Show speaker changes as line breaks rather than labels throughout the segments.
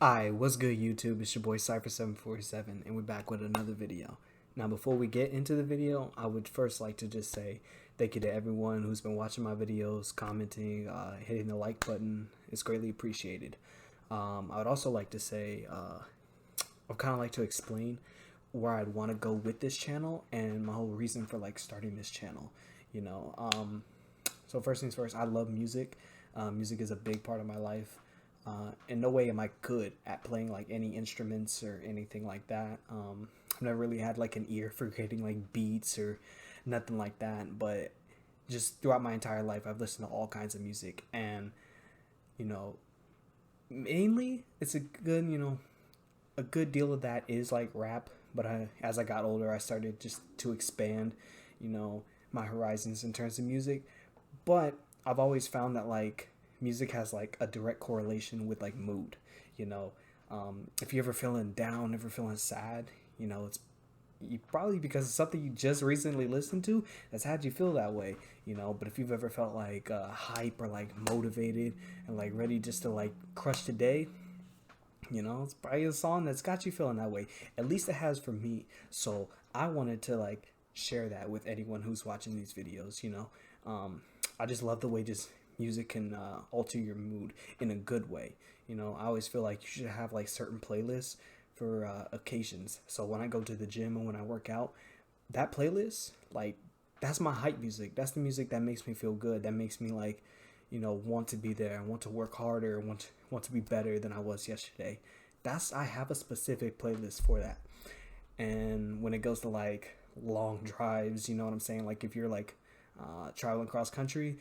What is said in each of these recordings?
Hi, what's good YouTube? It's your boy Cypher747 and we're back with another video. Now before we get into the video, I would first like to just say thank you to everyone who's been watching my videos, commenting, hitting the like button. It's greatly appreciated. I would also like to say, I'd kind of like to explain where I'd want to go with this channel and my whole reason for like starting this channel. You know, so first things first, I love music. Music is a big part of my life. In no way am I good at playing like any instruments or anything like that. I've never really had like an ear for creating like beats or nothing like that. But just throughout my entire life, I've listened to all kinds of music, and you know, mainly it's a good deal of that is like rap. But as I got older, I started just to expand, my horizons in terms of music. But I've always found that like music has like a direct correlation with like mood. You know, if you're ever feeling down, ever feeling sad, it's you probably because it's something you just recently listened to that's had you feel that way. But if you've ever felt like hype or like motivated and like ready just to like crush the day, it's probably a song that's got you feeling that way. At least it has for me. So I wanted to like share that with anyone who's watching these videos. I just love the way just music can alter your mood in a good way. I always feel like you should have like certain playlists for occasions. So when I go to the gym and when I work out, that playlist, like, that's my hype music. That's the music that makes me feel good. That makes me like, want to be there, want to work harder, want to be better than I was yesterday. I have a specific playlist for that. And when it goes to like long drives, you know what I'm saying? Like if you're like traveling cross country,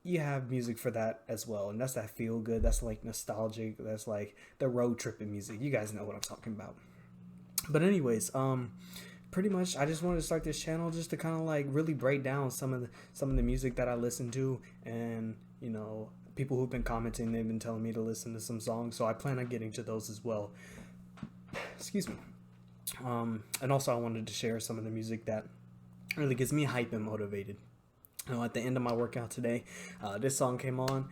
you have music for that as well. And that's that feel good. That's like nostalgic. That's like the road tripping music. You guys know what I'm talking about. But anyways, pretty much I just wanted to start this channel just to kind of like really break down some of the music that I listen to, and people who've been commenting, they've been telling me to listen to some songs, so I plan on getting to those as well. Excuse me. And also I wanted to share some of the music that really gets me hype and motivated. At the end of my workout today, this song came on,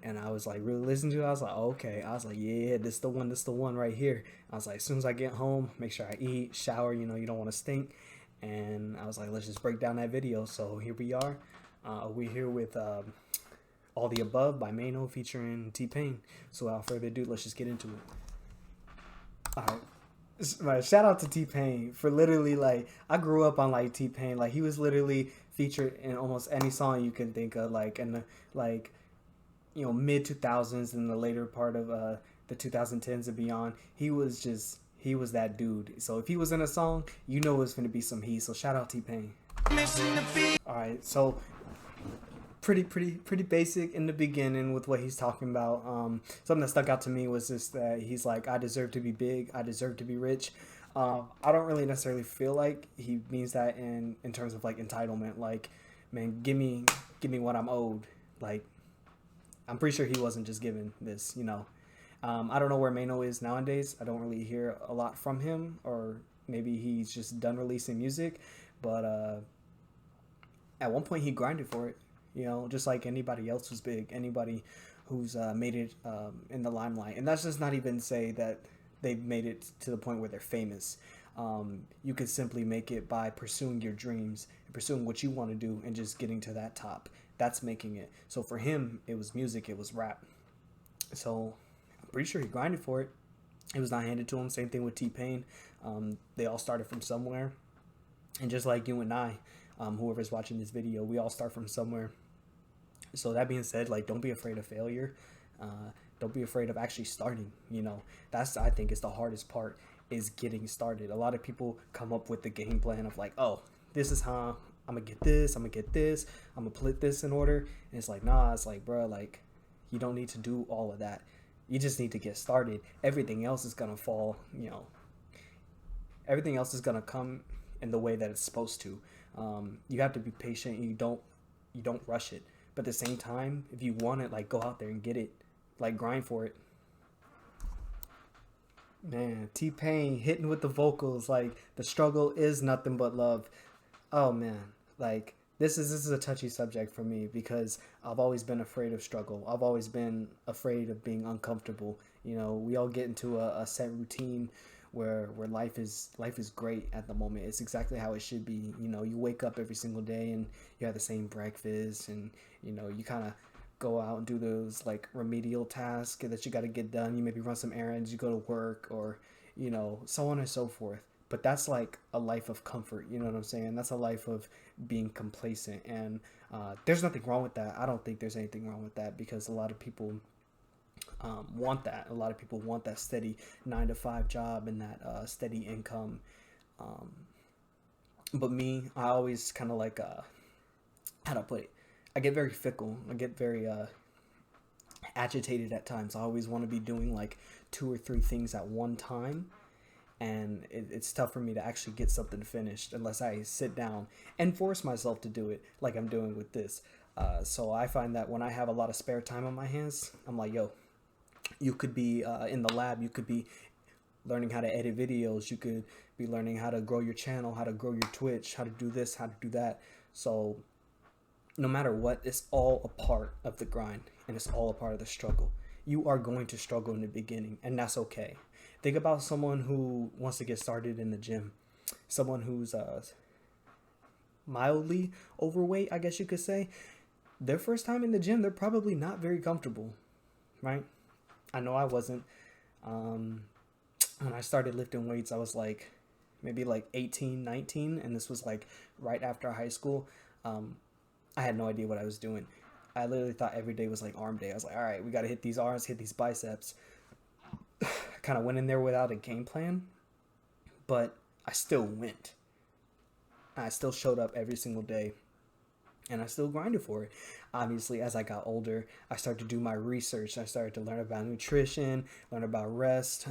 and I was like really listening to it. I was like, oh, okay. I was like, yeah, this the one. This the one right here. I was like, as soon as I get home, make sure I eat, shower. You don't want to stink. And I was like, let's just break down that video. So here we are. We're here with All the Above by Maino featuring T-Pain. So without further ado, let's just get into it. All right. Shout out to T-Pain for literally like I grew up on like T-Pain. Like he was literally featured in almost any song you can think of, like in the like mid 2000s and the later part of the 2010s and beyond. He was that dude. So if he was in a song, it was going to be some heat. So shout out T-Pain. All right, so pretty basic in the beginning with what he's talking about. Something that stuck out to me was just that he's like, I deserve to be big, I deserve to be rich. I don't really necessarily feel like he means that in terms of like entitlement. Like, man, give me what I'm owed. Like, I'm pretty sure he wasn't just given this. I don't know where Maino is nowadays. I don't really hear a lot from him, or maybe he's just done releasing music. But at one point he grinded for it. Just like anybody else who's big, anybody who's made it in the limelight. And that's just not even say that they've made it to the point where they're famous. You could simply make it by pursuing your dreams and pursuing what you want to do and just getting to that top. That's making it. So for him, it was music, it was rap. So I'm pretty sure he grinded for it. It was not handed to him. Same thing with T-Pain. They all started from somewhere. And just like you and I, whoever's watching this video, we all start from somewhere. So that being said, like, don't be afraid of failure. Don't be afraid of actually starting. That's, I think, is the hardest part, is getting started. A lot of people come up with the game plan of like, oh, this is how I'm gonna get this, I'm gonna put this in order. And it's like, nah, it's like, bro, like, you don't need to do all of that. You just need to get started. Everything else is gonna fall, everything else is gonna come in the way that it's supposed to. You have to be patient. You don't rush it. But at the same time, if you want it, like, go out there and get it. Like, grind for it. Man, T-Pain hitting with the vocals, like, the struggle is nothing but love. Oh man, like, this is a touchy subject for me because I've always been afraid of struggle. I've always been afraid of being uncomfortable. You know, we all get into a set routine where life is great at the moment. It's exactly how it should be. You know, you wake up every single day and you have the same breakfast, and you know, you kind of go out and do those like remedial tasks that you got to get done. You maybe run some errands, you go to work, or you know, so on and so forth. But that's like a life of comfort. You know what I'm saying? That's a life of being complacent, and there's nothing wrong with that. I don't think there's anything wrong with that because a lot of people want that. A lot of people want that steady 9 to 5 job and that steady income. Um, but me, I always kind of like how to put it. I get very fickle. I get very agitated at times. I always want to be doing like 2 or 3 things at one time, and it's tough for me to actually get something finished unless I sit down and force myself to do it like I'm doing with this. So I find that when I have a lot of spare time on my hands, I'm like, yo, you could be in the lab, you could be learning how to edit videos, you could be learning how to grow your channel, how to grow your Twitch, how to do this, how to do that. So no matter what, it's all a part of the grind and it's all a part of the struggle. You are going to struggle in the beginning, and that's okay. Think about someone who wants to get started in the gym, someone who's mildly overweight, I guess you could say. Their first time in the gym, they're probably not very comfortable, right? I know I wasn't. When I started lifting weights, I was like maybe like 18, 19, and this was like right after high school. I had no idea what I was doing. I literally thought every day was like arm day. I was like, all right, we got to hit these arms, hit these biceps. Kind of went in there without a game plan, but I still went. I still showed up every single day, and I still grinded for it. Obviously, as I got older, I started to do my research. I started to learn about nutrition, learn about rest,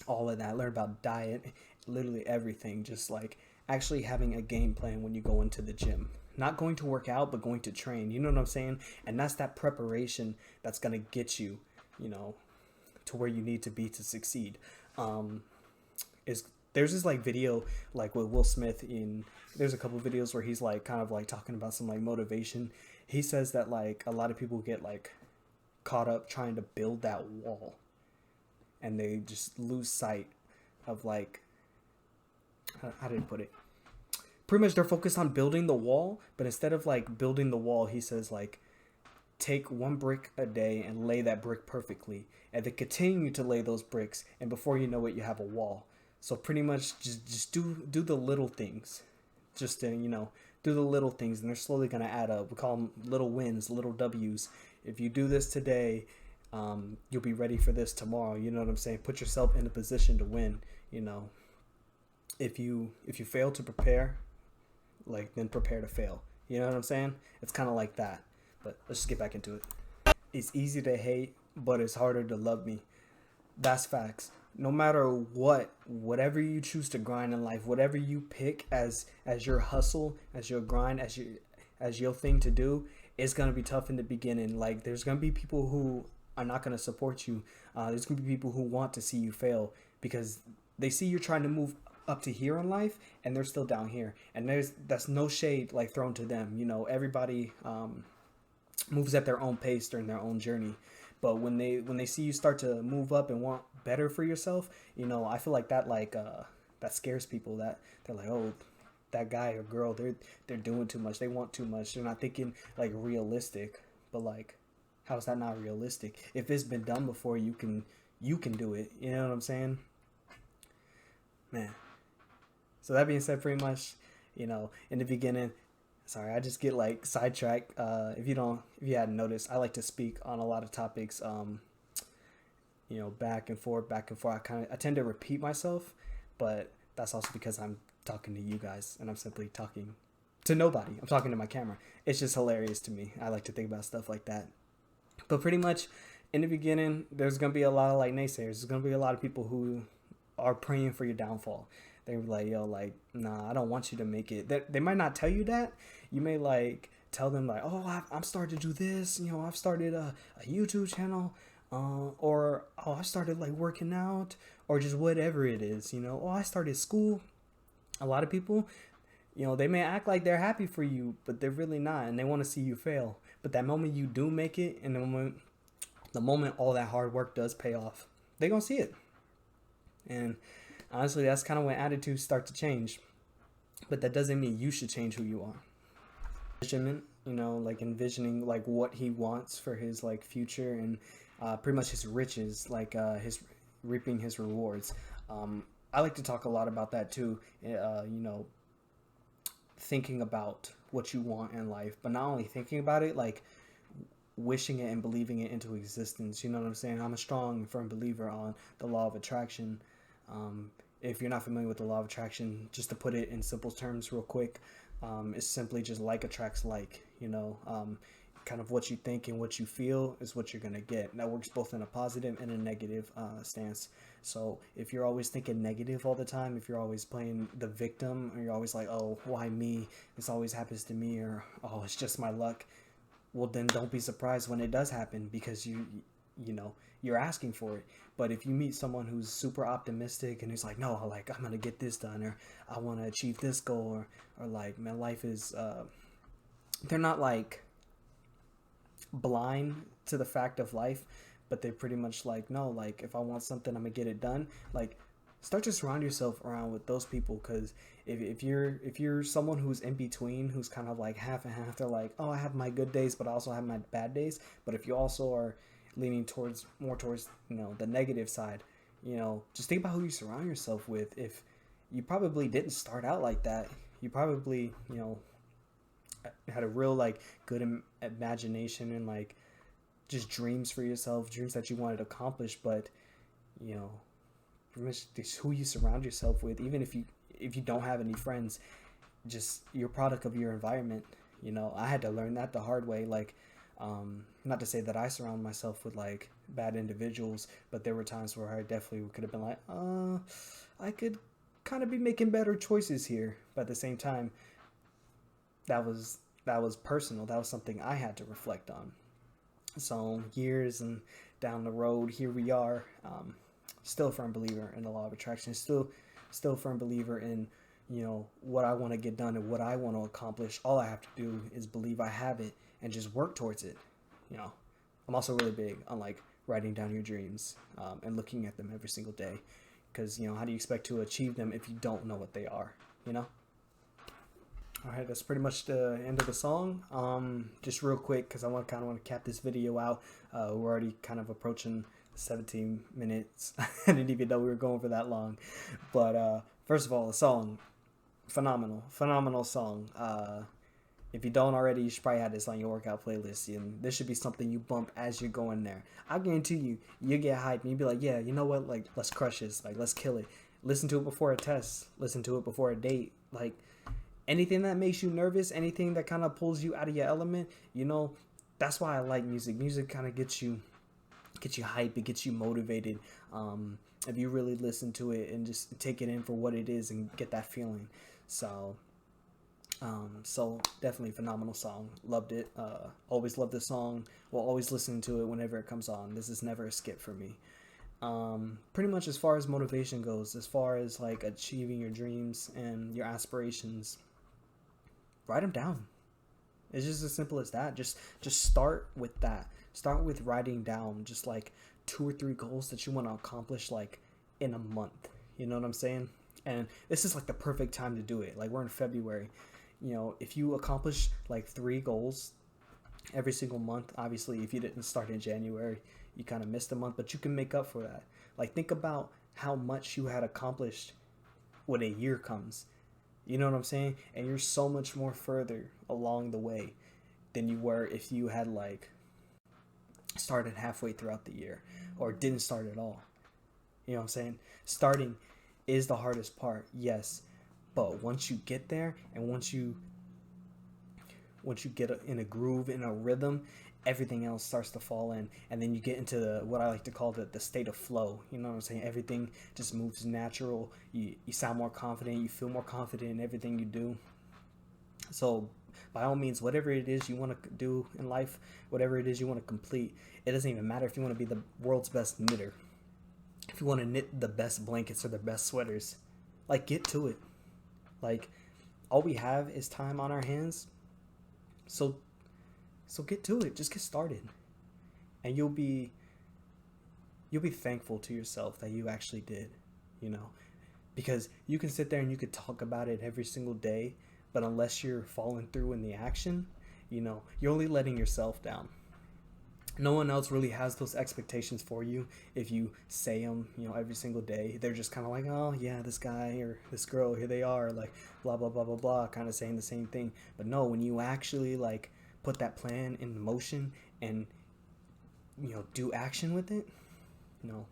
all of that, learn about diet, literally everything. Just like actually having a game plan when you go into the gym. Not going to work out, but going to train. You know what I'm saying? And that's that preparation that's going to get you, you know, to where you need to be to succeed. Is there's this like video like with Will Smith in there's a couple of videos where he's like kind of like talking about some like motivation. He says that like a lot of people get like caught up trying to build that wall, and they just lose sight of like how did he put it? Pretty much they're focused on building the wall, but instead of like building the wall, he says like take 1 brick a day and lay that brick perfectly, and then continue to lay those bricks, and before you know it, you have a wall. So pretty much just do the little things, just to, you know, do the little things, and they're slowly gonna add up. We call them little wins, little W's. If you do this today, you'll be ready for this tomorrow. You know what I'm saying? Put yourself in a position to win. You know, if you fail to prepare, like then prepare to fail. You know what I'm saying? It's kind of like that. But let's just get back into it. It's easy to hate, but it's harder to love me. That's facts. No matter whatever you choose to grind in life, whatever you pick as your hustle, as your grind, as your thing to do, it's gonna be tough in the beginning. Like there's gonna be people who are not gonna support you. There's gonna be people who want to see you fail because they see you're trying to move up to here in life and they're still down here. And that's no shade like thrown to them. You know, everybody moves at their own pace during their own journey. But when they see you start to move up and want better for yourself, you know, I feel like that that scares people. That they're like, oh, that guy or girl, they're doing too much. They want too much. They're not thinking like realistic. But like, how is that not realistic? If it's been done before, you can do it. You know what I'm saying? Man. So that being said, pretty much, you know, in the beginning, sorry, I just get like sidetracked. If you hadn't noticed, I like to speak on a lot of topics. You know, back and forth. I tend to repeat myself, but that's also because I'm talking to you guys and I'm simply talking to nobody. I'm talking to my camera. It's just hilarious to me. I like to think about stuff like that. But pretty much in the beginning, there's going to be a lot of like naysayers. There's going to be a lot of people who are praying for your downfall. They're like, yo, like, nah, I don't want you to make it. They might not tell you that. You may like tell them like, oh, I'm starting to do this. You know, I've started a YouTube channel. Or, oh, I started like working out, or just whatever it is, you know. Oh, I started school. A lot of people, You know, they may act like they're happy for you, but they're really not, and they want to see you fail. But that moment you do make it, and the moment all that hard work does pay off, they gonna see it. And honestly, that's kind of when attitudes start to change. But that doesn't mean you should change who you are. Envisionment, you know, like envisioning like what he wants for his like future and pretty much his riches, like his reaping his rewards. I like to talk a lot about that too. You know, thinking about what you want in life, but not only thinking about it, like wishing it and believing it into existence. You know what I'm saying? I'm a strong and firm believer on the law of attraction. If you're not familiar with the law of attraction, just to put it in simple terms real quick, it's simply just like attracts like, you know, kind of what you think and what you feel is what you're going to get. And that works both in a positive and a negative stance. So if you're always thinking negative all the time, if you're always playing the victim, or you're always like, oh, why me? This always happens to me, or oh, it's just my luck. Well, then don't be surprised when it does happen, because you know, you're asking for it. But if you meet someone who's super optimistic and who's like, no, like I'm gonna get this done, or I want to achieve this goal, or like, man, life is they're not like blind to the fact of life, but they're pretty much like, no, like if I want something, I'm gonna get it done. Like, start to surround yourself around with those people, because if you're someone who's in between, who's kind of like half and half, they're like, oh, I have my good days, but I also have my bad days. But if you also are leaning more towards, you know, the negative side, you know, just think about who you surround yourself with. If you probably didn't start out like that, you probably, you know, had a real like good imagination and like just dreams for yourself, dreams that you wanted to accomplish. But you know, it's who you surround yourself with. Even if you don't have any friends, just you're product of your environment. You know, I had to learn that the hard way. Like, not to say that I surround myself with like bad individuals, but there were times where I definitely could have been like, I could kind of be making better choices here. But at the same time, that was personal. That was something I had to reflect on. So years and down the road, here we are. Still a firm believer in the law of attraction. Still a firm believer in, you know, what I want to get done and what I want to accomplish. All I have to do is believe I have it and just work towards it. You know, I'm also really big on like writing down your dreams and looking at them every single day, because, you know, how do you expect to achieve them if you don't know what they are? You know. All right, that's pretty much the end of the song. Just real quick, because I kind of want to cap this video out. We're already kind of approaching 17 minutes. I didn't even know we were going for that long. But first of all, the song, phenomenal song. If you don't already, you should probably have this on your workout playlist, and this should be something you bump as you're going there. I guarantee you get hyped and you'll be like, yeah, you know what, like, let's crush this, like, let's kill it. Listen to it before a test, listen to it before a date, like, anything that makes you nervous, anything that kind of pulls you out of your element, you know, that's why I like music. Music kind of gets you hype, it gets you motivated. If you really listen to it and just take it in for what it is and get that feeling. So definitely phenomenal song. Loved it. Always loved the song. Will always listen to it whenever it comes on. This is never a skip for me. Pretty much as far as motivation goes, as far as like achieving your dreams and your aspirations, write them down. It's just as simple as that. Just start with that. Start with writing down just like 2 or 3 goals that you want to accomplish like in a month. You know what I'm saying? And this is like the perfect time to do it. Like, we're in February. You know, if you accomplish like 3 goals every single month, obviously if you didn't start in January, you kind of missed a month, but you can make up for that. Like, think about how much you had accomplished when a year comes. You know what I'm saying? And you're so much more further along the way than you were if you had like started halfway throughout the year or didn't start at all. You know what I'm saying? Starting is the hardest part, yes. But once you get there, and once you get in a groove, in a rhythm, everything else starts to fall in, and then you get into what I like to call the state of flow. You know what I'm saying? Everything just moves natural. You sound more confident. You feel more confident in everything you do. So by all means, whatever it is you want to do in life, whatever it is you want to complete, it doesn't even matter if you want to be the world's best knitter, if you want to knit the best blankets or the best sweaters, like, get to it. Like, all we have is time on our hands. So get to it. Just get started, and you'll be thankful to yourself that you actually did, you know, because you can sit there and you could talk about it every single day, but unless you're following through in the action, you know, you're only letting yourself down. No one else really has those expectations for you. If you say them, you know, every single day, they're just kind of like, oh yeah, this guy or this girl, here they are, like blah blah blah blah blah, kind of saying the same thing. But no, when you actually like put that plan in motion and, you know, do action with it, you know,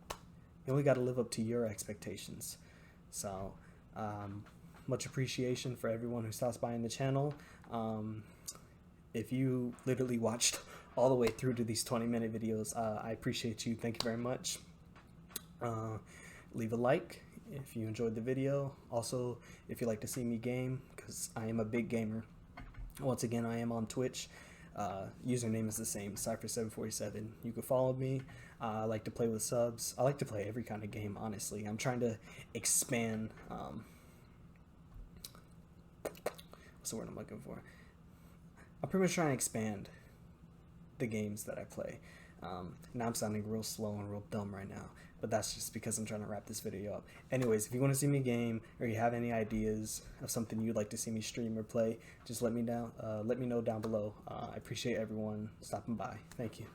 you only got to live up to your expectations. So much appreciation for everyone who stops by in the channel. If you literally watched all the way through to these 20-minute videos, I appreciate you. Thank you very much. Leave a like if you enjoyed the video. Also, if you'd like to see me game, because I am a big gamer. Once again, I am on Twitch. Username is the same, Cypher747. You can follow me. I like to play with subs. I like to play every kind of game, honestly. I'm trying to expand. What's the word I'm looking for? I'm pretty much trying to expand the games that I play. Now I'm sounding real slow and real dumb right now, but that's just because I'm trying to wrap this video up. Anyways, if you want to see me game or you have any ideas of something you'd like to see me stream or play, just let me know down below. I appreciate everyone stopping by. Thank you.